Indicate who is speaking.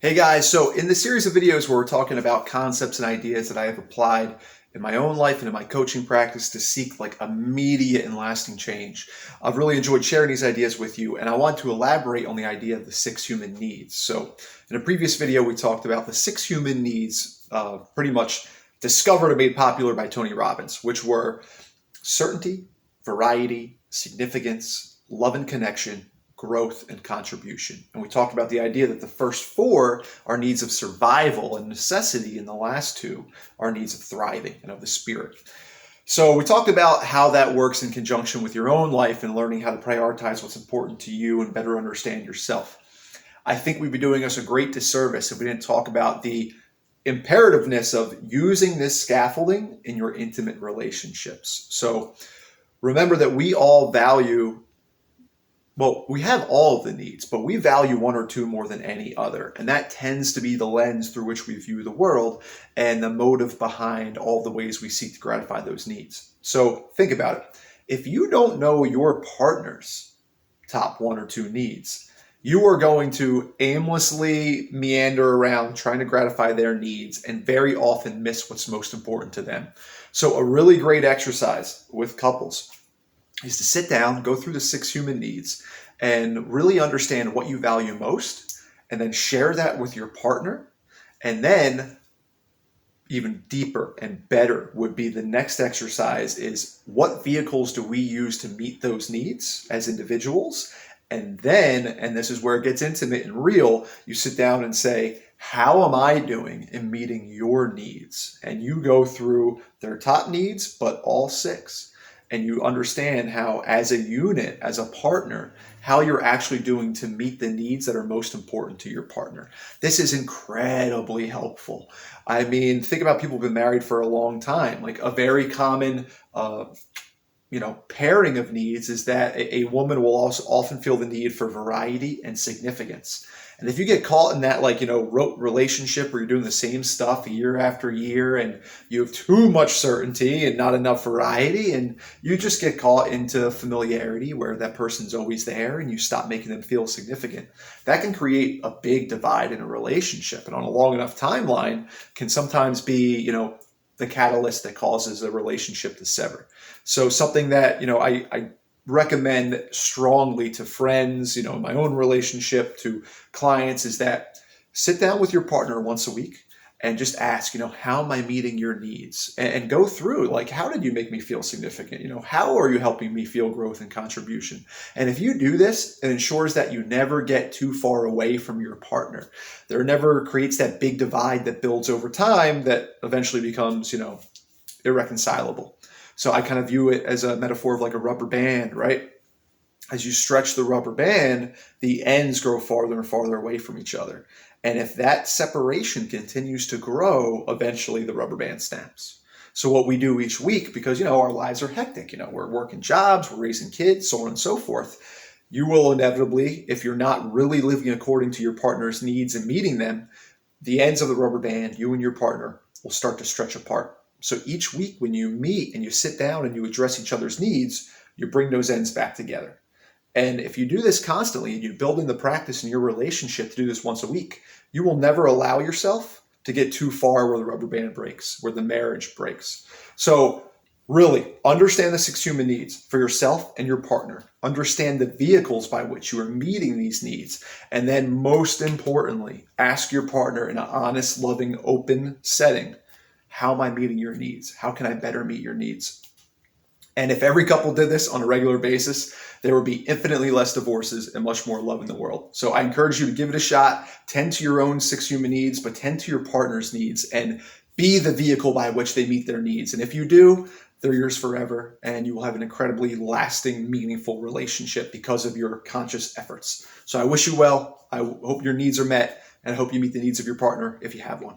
Speaker 1: Hey guys, so in this series of videos where we're talking about concepts and ideas that I have applied in my own life and in my coaching practice to seek like immediate and lasting change, I've really enjoyed sharing these ideas with you, and I want to elaborate on the idea of the 6 human needs. So in a previous video, we talked about the 6 human needs, pretty much discovered and made popular by Tony Robbins, which were certainty, variety, significance, love and connection, growth, and contribution. And we talked about the idea that the first 4 are needs of survival and necessity, and the last 2 are needs of thriving and of the spirit. So we talked about how that works in conjunction with your own life and learning how to prioritize what's important to you and better understand yourself. I think we'd be doing us a great disservice if we didn't talk about the imperativeness of using this scaffolding in your intimate relationships. So remember that we all value, well, we have all of the needs, but we value 1 or 2 more than any other. And that tends to be the lens through which we view the world and the motive behind all the ways we seek to gratify those needs. So think about it. If you don't know your partner's top 1 or 2 needs, you are going to aimlessly meander around trying to gratify their needs and very often miss what's most important to them. So a really great exercise with couples is to sit down, go through the 6 human needs, and really understand what you value most, and then share that with your partner. And then even deeper and better would be the next exercise is, what vehicles do we use to meet those needs as individuals? And then, and this is where it gets intimate and real, you sit down and say, how am I doing in meeting your needs? And you go through their top needs, but all 6. And you understand how, as a unit, as a partner, how you're actually doing to meet the needs that are most important to your partner. This is incredibly helpful. I mean, think about people who've been married for a long time. Like a very common pairing of needs is that a woman will also often feel the need for variety and significance. And if you get caught in that rote relationship where you're doing the same stuff year after year and you have too much certainty and not enough variety, and you just get caught into familiarity where that person's always there and you stop making them feel significant, that can create a big divide in a relationship. And on a long enough timeline can sometimes be, the catalyst that causes a relationship to sever. So something that, I recommend strongly to friends, in my own relationship, to clients, is that sit down with your partner once a week and just ask, how am I meeting your needs? And go through, how did you make me feel significant? How are you helping me feel growth and contribution? And if you do this, it ensures that you never get too far away from your partner. There never creates that big divide that builds over time that eventually becomes, irreconcilable. So I kind of view it as a metaphor of like a rubber band, right? As you stretch the rubber band, the ends grow farther and farther away from each other. And if that separation continues to grow, eventually the rubber band snaps. So what we do each week, because, our lives are hectic, we're working jobs, we're raising kids, so on and so forth. You will inevitably, if you're not really living according to your partner's needs and meeting them, the ends of the rubber band, you and your partner, will start to stretch apart. So each week when you meet and you sit down and you address each other's needs, you bring those ends back together. And if you do this constantly and you build in the practice in your relationship to do this once a week, you will never allow yourself to get too far where the rubber band breaks, where the marriage breaks. So really understand the 6 human needs for yourself and your partner. Understand the vehicles by which you are meeting these needs. And then most importantly, ask your partner in an honest, loving, open setting, how am I meeting your needs? How can I better meet your needs? And if every couple did this on a regular basis, there would be infinitely less divorces and much more love in the world. So I encourage you to give it a shot, tend to your own 6 human needs, but tend to your partner's needs and be the vehicle by which they meet their needs. And if you do, they're yours forever, and you will have an incredibly lasting, meaningful relationship because of your conscious efforts. So I wish you well. I hope your needs are met, and I hope you meet the needs of your partner if you have one.